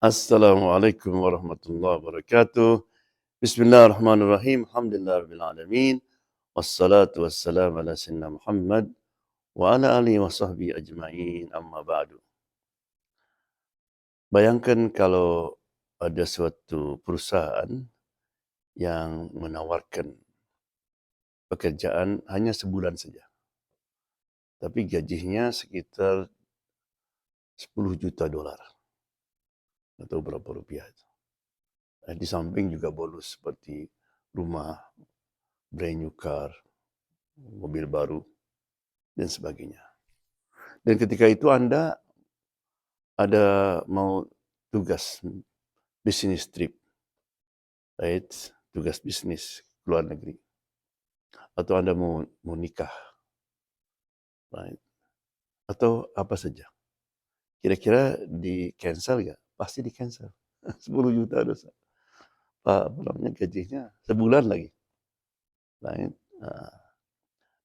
Assalamualaikum warahmatullahi wabarakatuh. Bismillahirrahmanirrahim. Alhamdulillahirrahmanirrahim. Wassalatu wassalamu ala sayyidina Muhammad wa ala alihi wa sahbihi ajma'in, amma ba'du. Bayangkan kalau ada suatu perusahaan yang menawarkan pekerjaan hanya sebulan saja, tapi gajinya sekitar 10 juta dolar atau berapa rupiah itu. Di samping juga bonus seperti rumah, brand new car, mobil baru, dan sebagainya. Dan ketika itu Anda ada mau tugas bisnis trip, right? Tugas bisnis ke luar negeri, atau Anda mau nikah, right? Atau apa saja. Kira-kira di cancel nggak? Pasti di cancel. 10 juta dosa. Apa namanya, gajinya sebulan lagi, right?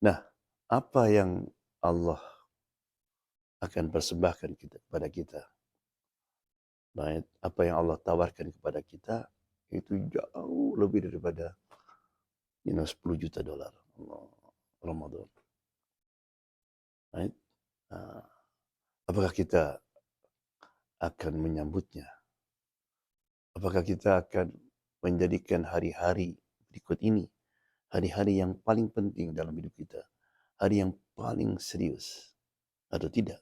Nah, apa yang Allah akan persembahkan kepada kita, right? Apa yang Allah tawarkan kepada kita itu jauh lebih daripada 10 juta dolar Ramadan, right? Apakah kita akan menyambutnya? Apakah kita akan menjadikan hari-hari berikut ini hari-hari yang paling penting dalam hidup kita, hari yang paling serius, atau tidak?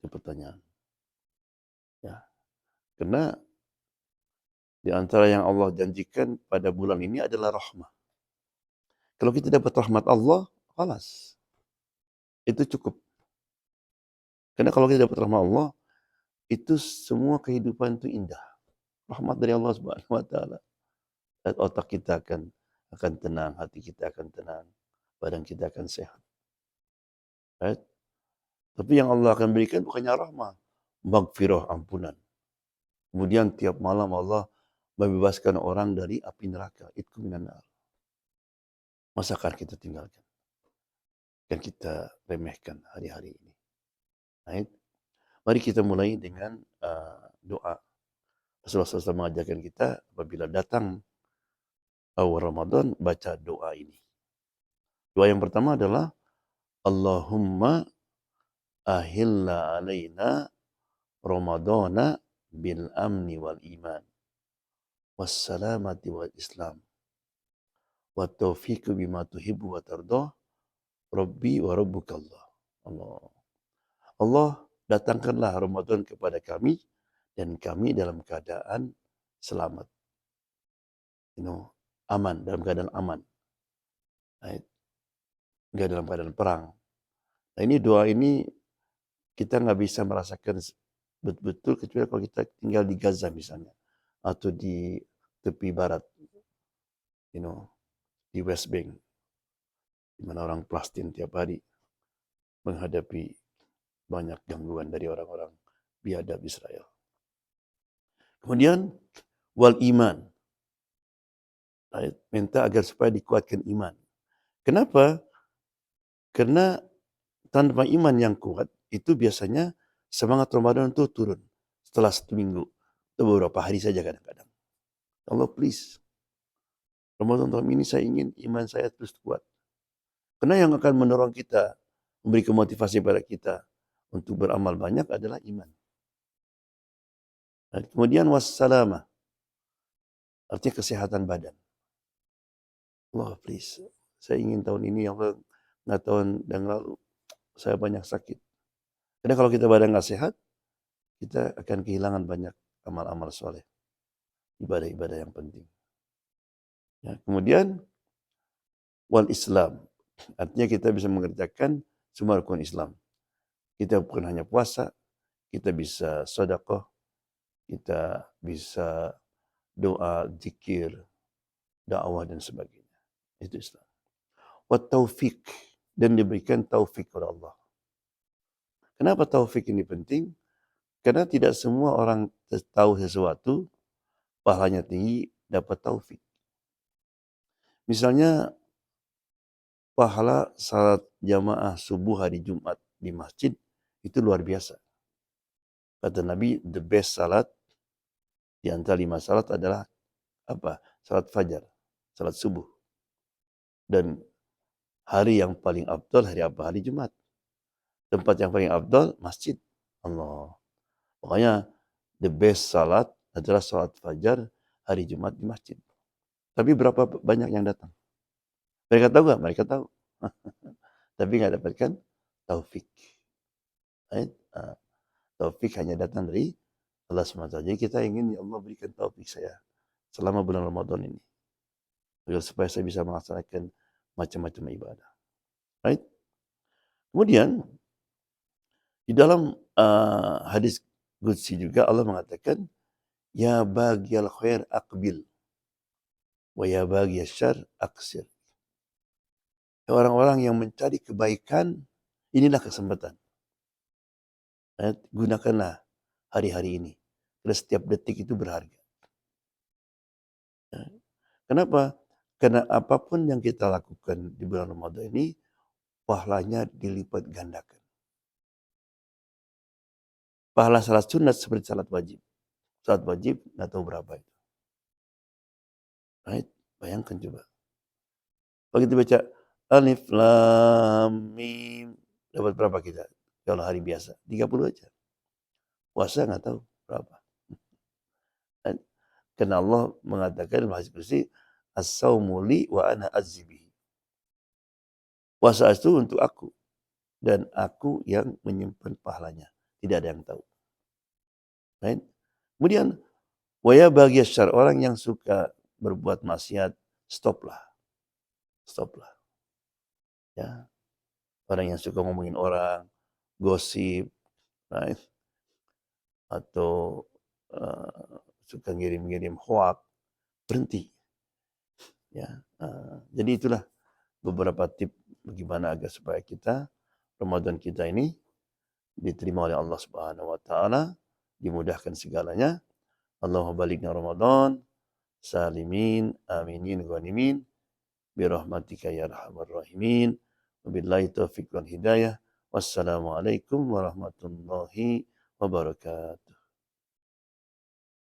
Itu pertanyaan. Ya, karena di antara yang Allah janjikan pada bulan ini adalah rahmah. Kalau kita dapat rahmat Allah, khalas, itu cukup. Karena kalau kita dapat rahmat Allah, itu semua kehidupan itu indah. Rahmat dari Allah Subhanahu wa taala. Otak kita akan tenang, hati kita akan tenang, badan kita akan sehat. Right? Tapi yang Allah akan berikan bukannya rahmah, maghfirah, ampunan. Kemudian tiap malam Allah membebaskan orang dari api neraka. Itu minan nar. Masa akan kita tinggalkan? Dan kita remehkan hari-hari ini. Right? Mari kita mulai dengan doa. Rasulullah SAW mengajarkan kita apabila datang awal Ramadan, baca doa ini. Doa yang pertama adalah Allahumma ahilla alaina Ramadana bil amni wal iman wassalamati wal islam wa taufiqu bima tuhibbu wa tardah rabbi wa rabbukallah. Allah, datangkanlah Ramadan kepada kami dan kami dalam keadaan selamat, aman, dalam keadaan aman, right? Enggak dalam keadaan perang. Nah, ini doa ini kita nggak bisa merasakan betul-betul kecuali kalau kita tinggal di Gaza misalnya, atau di tepi barat, di West Bank, di mana orang Palestina tiap hari menghadapi banyak gangguan dari orang-orang biadab Israel. Kemudian wal iman, minta agar supaya dikuatkan iman. Kenapa? Karena tanpa iman yang kuat itu biasanya semangat Ramadan itu turun setelah 1 minggu atau beberapa hari saja kadang-kadang. Allah, please, Ramadan tahun ini saya ingin iman saya terus kuat. Karena yang akan mendorong kita, memberi motivasi pada kita untuk beramal banyak adalah iman. Dan kemudian wassalamah, artinya kesehatan badan. Allah, please, saya ingin tahun ini, Allah, nggak tahun yang lalu saya banyak sakit. Karena kalau kita badan nggak sehat, kita akan kehilangan banyak amal-amal soleh, ibadah-ibadah yang penting. Ya, kemudian wal Islam, artinya kita bisa mengerjakan semua rukun Islam. Kita bukan hanya puasa, kita bisa sedekah, kita bisa doa, zikir, dakwah dan sebagainya. Itu Islam. Wa taufik, dan diberikan taufik oleh Allah. Kenapa taufik ini penting? Karena tidak semua orang tahu sesuatu, pahalanya tinggi, dapat taufik. Misalnya, pahala salat jamaah subuh hari Jumat di masjid, itu luar biasa. Kata Nabi, the best salat Di antara 5 salat adalah apa? Salat fajar, salat subuh. Dan hari yang paling afdal hari apa? Hari Jumat. Tempat yang paling afdal masjid. Allah. Pokoknya the best salat adalah salat fajar hari Jumat di masjid. Tapi berapa banyak yang datang? Mereka tahu nggak? Mereka tahu. Tapi nggak dapatkan taufik. Right? Taufik hanya datang dari Allah SWT. Jadi kita ingin ya Allah berikan taufik saya selama bulan Ramadan ini. Agar supaya saya bisa melaksanakan macam-macam ibadah. Right? Kemudian di dalam hadis Qudsi juga Allah mengatakan, ya bagiyal khair aqbil, wa ya bagiyal syar aqsir. Orang-orang yang mencari kebaikan, inilah kesempatan. Gunakanlah hari-hari ini. Karena setiap detik itu berharga. Kenapa? Karena apapun yang kita lakukan di bulan Ramadan ini, pahalanya dilipat gandakan. Pahala salat sunat seperti salat wajib. Salat wajib, nggak tahu berapa itu. Right? Bayangkan coba. Begitu baca Alif Lam Mim, dapat berapa kita? Kalau hari biasa, 30 aja. Puasa nggak tahu berapa. Karena Allah mengatakan dalam hadis qudsi, as-saumu li wa ana azzibihi. Puasa itu untuk aku dan aku yang menyimpan pahalanya. Tidak ada yang tahu. Right? Kemudian waya bagi syar, orang yang suka berbuat maksiat, stoplah. Stoplah. Ya. Orang yang suka ngomongin orang, gosip, right? Atau suka ngirim-ngirim hoax, berhenti. Ya. Jadi itulah beberapa tip bagaimana agar supaya kita Ramadan kita ini diterima oleh Allah Subhanahu wa taala, dimudahkan segalanya. Allahumma balighna Ramadan salimin aminin ghanimin bi rahmatika ya arhamar rahimin. Wabillahi taufiq wal hidayah. Wassalamualaikum warahmatullahi wabarakatuh.